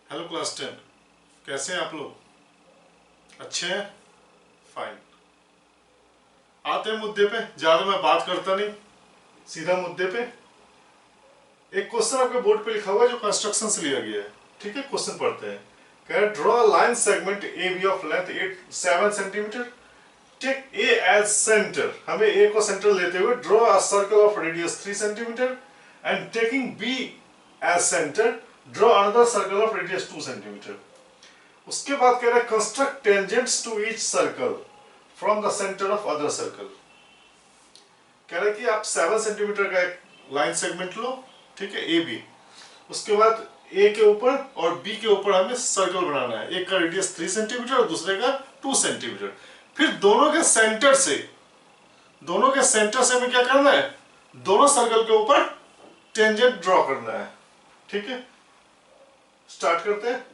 Hello class 10। कैसे हैं आप लोग? अच्छे हैं? फाइन। आते हैं मुद्दे पे, ज़्यादा मैं बात करता नहीं, सीधा मुद्दे पे। एक क्वेश्चन आपके बोर्ड पे लिखा हुआ है जो कंस्ट्रक्शन से लिया गया है। ठीक है, क्वेश्चन पढ़ते हैं। कह रहे draw line segment A B of length 7 centimetre. Take A as centre, हमें ए को सेंटर लेते हुए draw a circle of radius 3 centimetre and taking B as centre draw another circle of radius 2 centimetre. उसके बाद कह रहा है construct tangents to each circle from the centre of other circle. कह रहा है कि आप 7 सेंटीमीटर का एक लाइन सेगमेंट लो, ठीक है, ए बी। उसके बाद ए के ऊपर और बी के ऊपर हमें सर्कल बनाना है। एक का रेडियस 3 सेंटीमीटर और दूसरे का 2 सेंटीमीटर। फिर दोनों के सेंटर से हमें क्या करना है? दोनों सर्कल के ऊपर टेंजेंट ड्रॉ करना है। ठीक है, स्टार्ट करते हैं।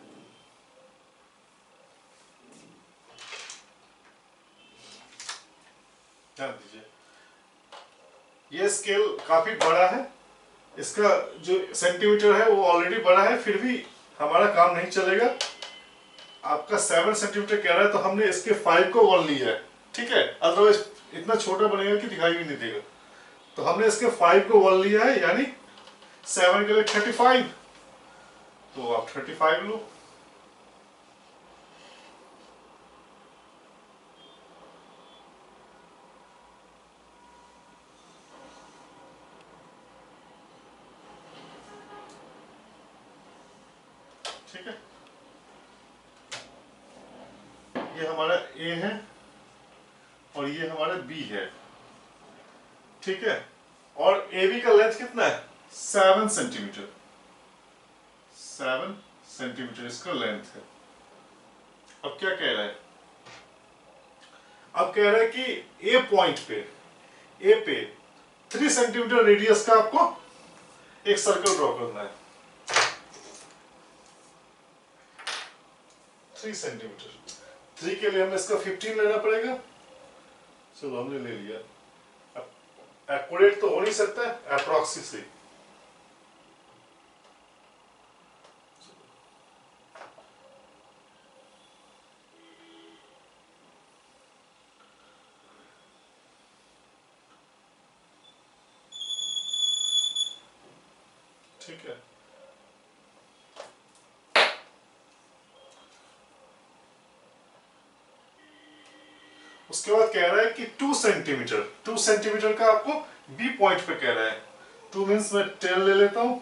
ध्यान दीजिए, ये स्केल काफी बड़ा है, इसका जो सेंटीमीटर है वो ऑलरेडी बड़ा है, फिर भी हमारा काम नहीं चलेगा। आपका 7 सेंटीमीटर कह रहा है तो हमने इसके 5 को 1 लिया है। ठीक है, अदरवाइज इतना छोटा बनेगा कि दिखाई भी नहीं देगा। तो हमने इसके 5 को 1 लिया है, यानी 7 के लिए 35। तो आप 35 लो। ठीक है, ये हमारा ए है और ये हमारा बी है। ठीक है, और ए बी का लेंथ कितना है? 7 सेंटीमीटर। 7 सेंटीमीटर इसका लेंथ है। अब क्या कह रहा है? अब कह रहा है कि ए पॉइंट पे, ए पे 3 सेंटीमीटर रेडियस का आपको एक सर्कल ड्रॉ करना है। 3 सेंटीमीटर। 3 के लिए हमें इसका 15 लेना पड़ेगा। चलो हमने ले लिया। एक्यूरेट तो हो नहीं सकता है, अप्रॉक्सी से। ठीक है, उसके बाद कह रहा है कि 2 सेंटीमीटर, 2 सेंटीमीटर का आपको बी पॉइंट पे कह रहा है। 2 मीन्स मैं 10 ले लेता हूं।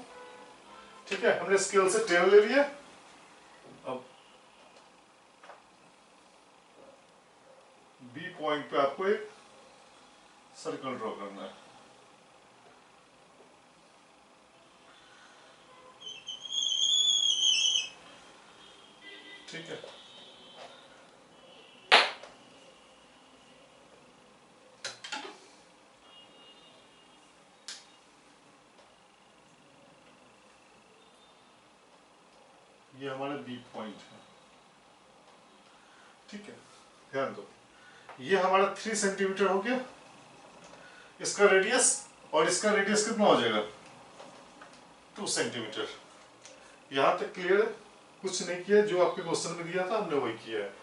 ठीक है, हमने स्केल से 10 ले लिया। अब बी पॉइंट पे आपको एक सर्कल ड्रॉ करना है। ठीक है, ये हमारा बी पॉइंट है। ठीक है, ध्यान दो, ये हमारा 3 सेंटीमीटर हो गया इसका रेडियस, और इसका रेडियस कितना हो जाएगा? 2 सेंटीमीटर। यहां तक क्लियर है? कुछ नहीं किया, जो आपके क्वेश्चन में दिया था हमने वही किया है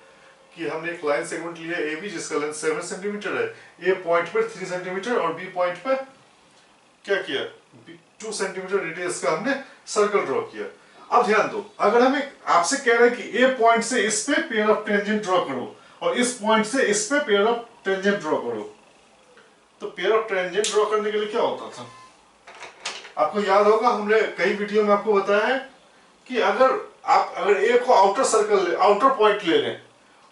कि हमने एक लाइन सेगमेंट लिया ए बी जिसका लेंथ 7 सेंटीमीटर है। ए पॉइंट पर 3 सेंटीमीटर और बी पॉइंट पर क्या किया? 2 सेंटीमीटर रेडियस का हमने सर्कल ड्रॉ किया। अब ध्यान दो, अगर हमें आपसे कह रहा है कि ए पॉइंट से इस पे पेयर ऑफ टेंजेंट ड्रॉ करो और इस पॉइंट से इस पे पेयर ऑफ टेंजेंट ड्रॉ करो, तो पेयर ऑफ टेंजेंट ड्रॉ करने के लिए क्या होता था? आपको याद होगा, हमने कई वीडियो में आपको बताया है कि अगर ए को आउटर पॉइंट ले लें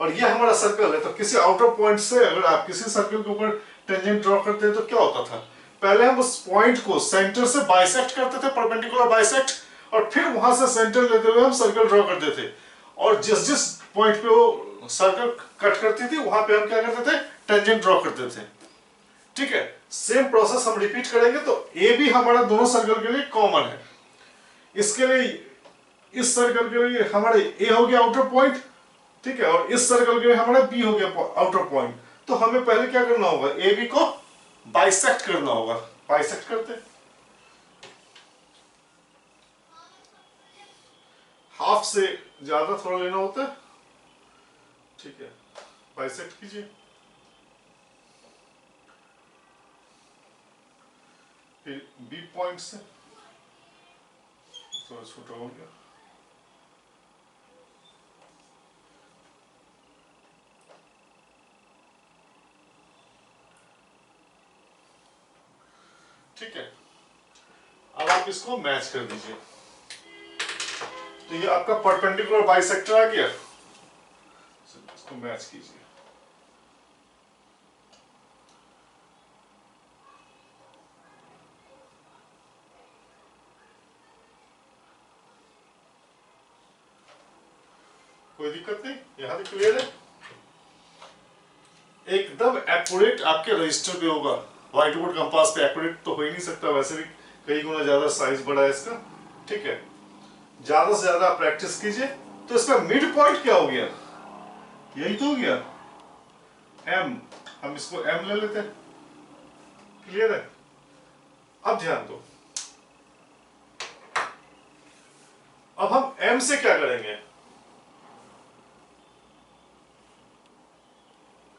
और ये हमारा सर्कल है, तो किसी आउटर पॉइंट से अगर आप किसी सर्कल के ऊपर टेंजेंट ड्रॉ करते हैं तो क्या होता था? पहले हम उस पॉइंट को सेंटर से बाइसेक्ट करते थे, परपेंडिकुलर बाइसेक्ट, और फिर वहां से सेंटर लेते हुए हम सर्कल ड्रॉ करते थे। और जिस जिस पॉइंट पे वो सर्कल कट करती थी वहां पे हम क्या करते थे? टेंजेंट ड्रॉ करते थे। ठीक है, सेम प्रोसेस हम रिपीट करेंगे। तो ए भी हमारा दोनों सर्कल के लिए कॉमन है। इसके लिए इस सर्कल के लिए हमारे ए हो गया आउटर पॉइंट, ठीक है, और इस सर्कल के लिए हमारा बी हो गया आउटर पॉइंट। तो हमें पहले क्या करना होगा? ए बी को बाइसेक्ट करना होगा। बाइसेक्ट करते हाफ से ज्यादा थोड़ा लेना होता है, ठीक है। बाइसेक्ट कीजिए, फिर बी पॉइंट से थोड़ा छोटा हो गया, ठीक है। अब आप इसको मैच कर दीजिए, तो ये आपका परपेंडिकुलर बाइसेक्टर आ गया। इसको मैच कीजिए, कोई दिक्कत नहीं, यहां तक क्लियर है। एकदम एक्यूरेट आपके रजिस्टर पे होगा, व्हाइट बोर्ड कंपास पे एक्यूरेट तो हो ही नहीं सकता, वैसे भी कई गुना ज्यादा साइज बड़ा है इसका, ठीक है। ज्यादा से ज्यादा प्रैक्टिस कीजिए। तो इसका मिड पॉइंट क्या हो गया, यही तो हो गया एम, हम इसको एम ले लेते हैं, क्लियर है। अब ध्यान दो, अब हम एम से क्या करेंगे,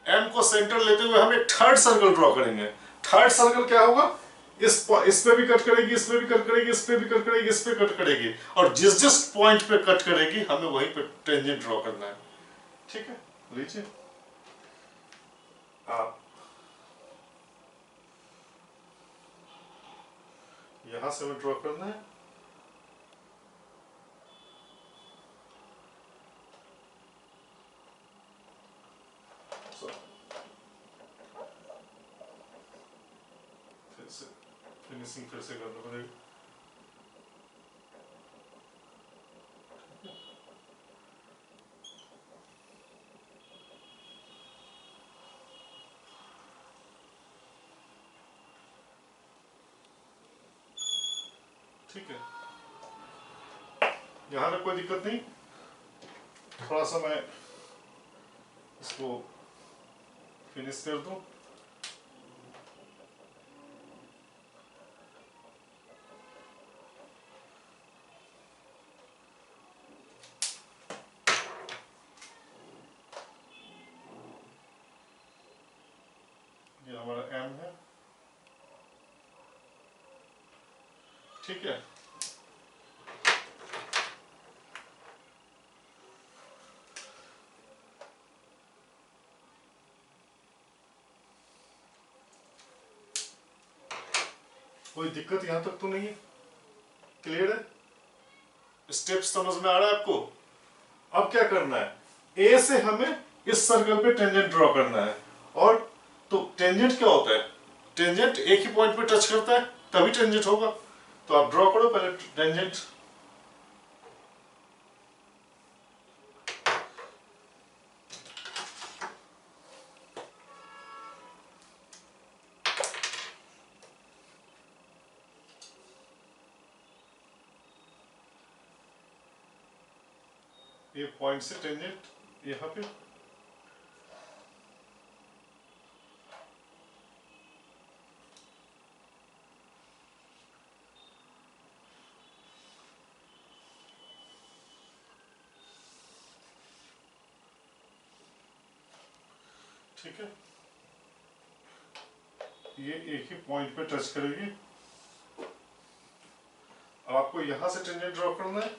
एम को सेंटर लेते हुए हम एक थर्ड सर्कल ड्रॉ करेंगे। थर्ड सर्कल क्या होगा, इस पे भी कट करेगी, इस पे भी कट करेगी, इस पे भी कट करेगी, इस पे कट करेगी, और जिस जिस पॉइंट पे कट करेगी हमें वहीं पे टेंजेंट ड्रॉ करना है, ठीक है। लीजिए आप यहां से हमें ड्रॉ करना है, फिर से फिनिशिंग फिर से करना पड़ेगा, ठीक है। यहां तक कोई दिक्कत नहीं, थोड़ा सा मैं इसको फिनिश कर दूं, ये हमारा एम है, ठीक है। कोई दिक्कत यहां तक तो नहीं है, क्लियर है, स्टेप्स समझ में आ रहा है आपको। अब क्या करना है, ए से हमें इस सर्कल पे टेंजेंट ड्रॉ करना है, और तो टेंजेंट क्या होता है, टेंजेंट एक ही पॉइंट पे टच करता है तभी टेंजेंट होगा। तो आप ड्रॉ करो पहले टेंजेंट, ये पॉइंट से टेंजेंट यहाँ पे, ठीक है। ये एक ही पॉइंट पे टच करेगी, अब आपको यहां से टेंजेंट ड्रॉ करना है,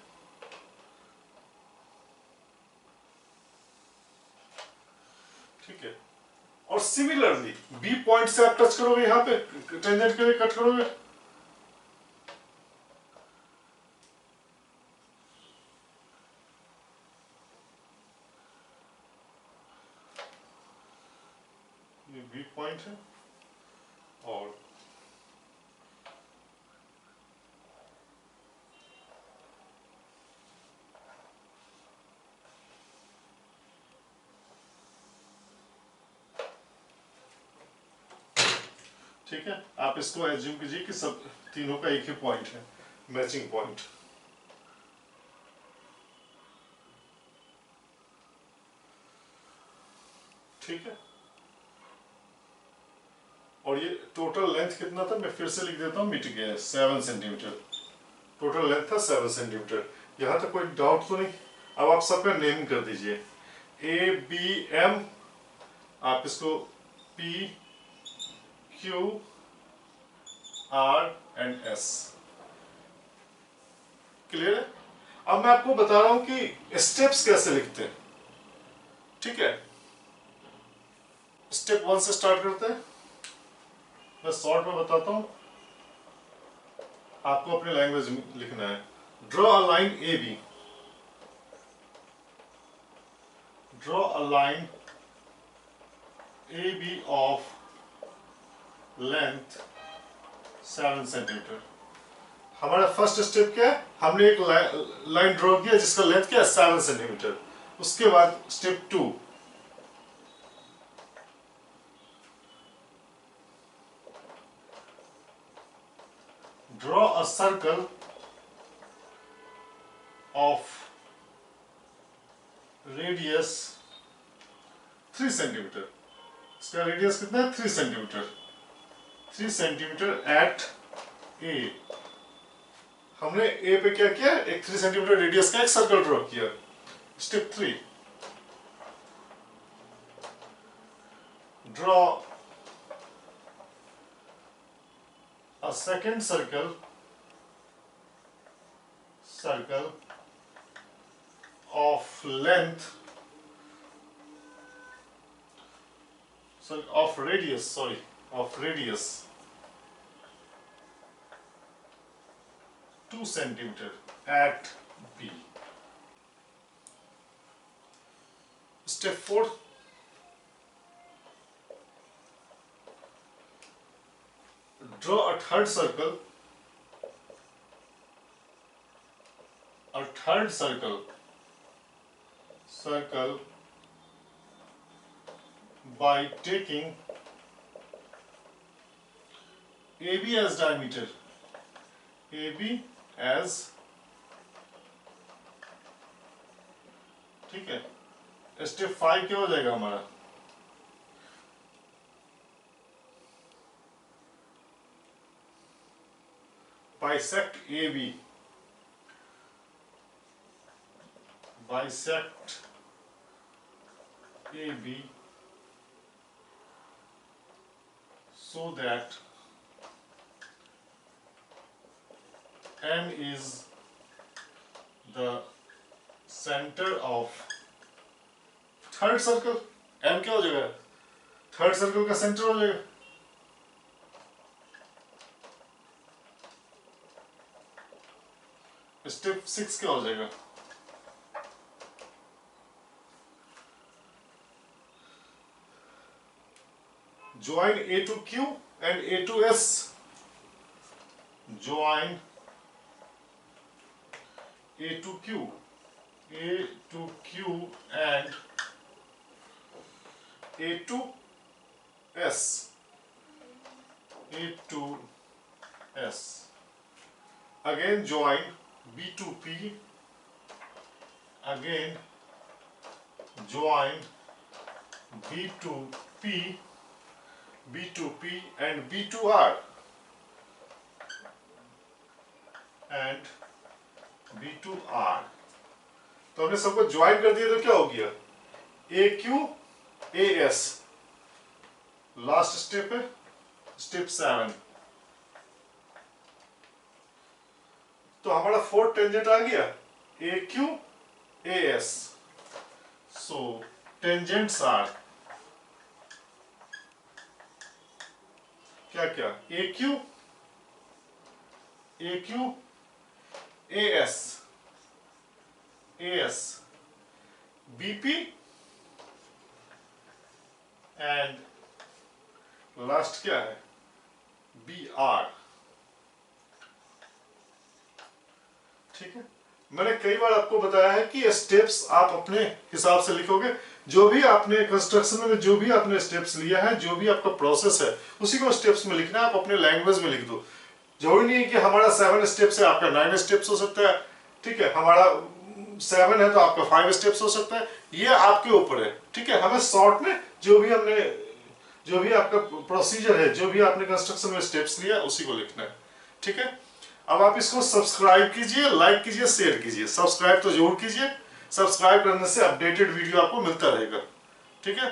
ठीक है। और सिमिलरली बी पॉइंट से आप टच करोगे, यहाँ पे टेंजेंट के लिए कट करोगे, ये बी पॉइंट है, और ठीक है। आप इसको एज्यूम कीजिए कि सब तीनों का एक ही पॉइंट है, मैचिंग पॉइंट, ठीक है। और ये टोटल लेंथ कितना था, मैं फिर से लिख देता हूँ, मिट गया, 7 सेंटीमीटर टोटल लेंथ था, 7 सेंटीमीटर। यहाँ तक कोई डाउट तो नहीं? अब आप सबका नेम कर दीजिए, ए बी एम, आप इसको P Q R and S. Clear है? अब मैं आपको बता रहा हूं कि स्टेप्स कैसे लिखते हैं। ठीक है, स्टेप 1 से स्टार्ट करते हैं। मैं शॉर्ट में बताता हूं, आपको अपने लैंग्वेज में लिखना है। Draw a line A B, draw a line A B of length 7 centimetre. हमारा फर्स्ट स्टेप क्या है? हमने एक लाइन ड्रॉ किया जिसका लेंथ क्या है 7 सेंटीमीटर। उसके बाद step 2, draw a circle of radius 3 centimetre. इसका रेडियस कितना है? 3 सेंटीमीटर। 3 सेंटीमीटर एट ए। हमने ए पे क्या किया? एक 3 सेंटीमीटर रेडियस का एक सर्कल ड्रॉ किया। Step 3, draw a second circle of length, of radius 2 centimeter at B. Step 4, draw a third circle by taking AB as diameter. AB as, ठीक है। स्टेप 5 क्या हो जाएगा हमारा? Bisect AB, bisect AB so that M is the center of third circle. M क्या हो जाएगा? Third circle का सेंटर हो जाएगा। स्टेप 6 क्या हो जाएगा? Join A to Q and A to S. Join A to Q and A to S. Again join B to P. Again join B to P and B to R and B to R. तो हमने सबको join कर दिया तो क्या हो गया? AQ AS। Last step है स्टेप 7। तो हमारा फोर्थ टेंजेंट आ गया AQ AS। So tangents are क्या क्या? AQ AS BP and last क्या है? BR। ठीक है, मैंने कई बार आपको बताया है कि स्टेप्स आप अपने हिसाब से लिखोगे। जो भी आपने कंस्ट्रक्शन में जो भी आपने स्टेप्स लिया है, जो भी आपका प्रोसेस है, उसी को स्टेप्स में लिखना है। आप अपने लैंग्वेज में लिख दो। जरूरी नहीं है कि हमारा 7 स्टेप्स है, आपका 9 स्टेप्स हो सकता है। ठीक है, हमारा 7 है तो आपका 5 स्टेप्स हो सकता है। ये आपके ऊपर है। ठीक है, हमें शॉर्ट में जो भी आपका प्रोसीजर है, जो भी आपने कंस्ट्रक्शन में स्टेप्स लिया, उसी को लिखना है। ठीक है, अब आप इसको सब्सक्राइब कीजिए, लाइक कीजिए, शेयर कीजिए। सब्सक्राइब तो जरूर कीजिए, सब्सक्राइब करने से अपडेटेड वीडियो आपको मिलता रहेगा। ठीक है।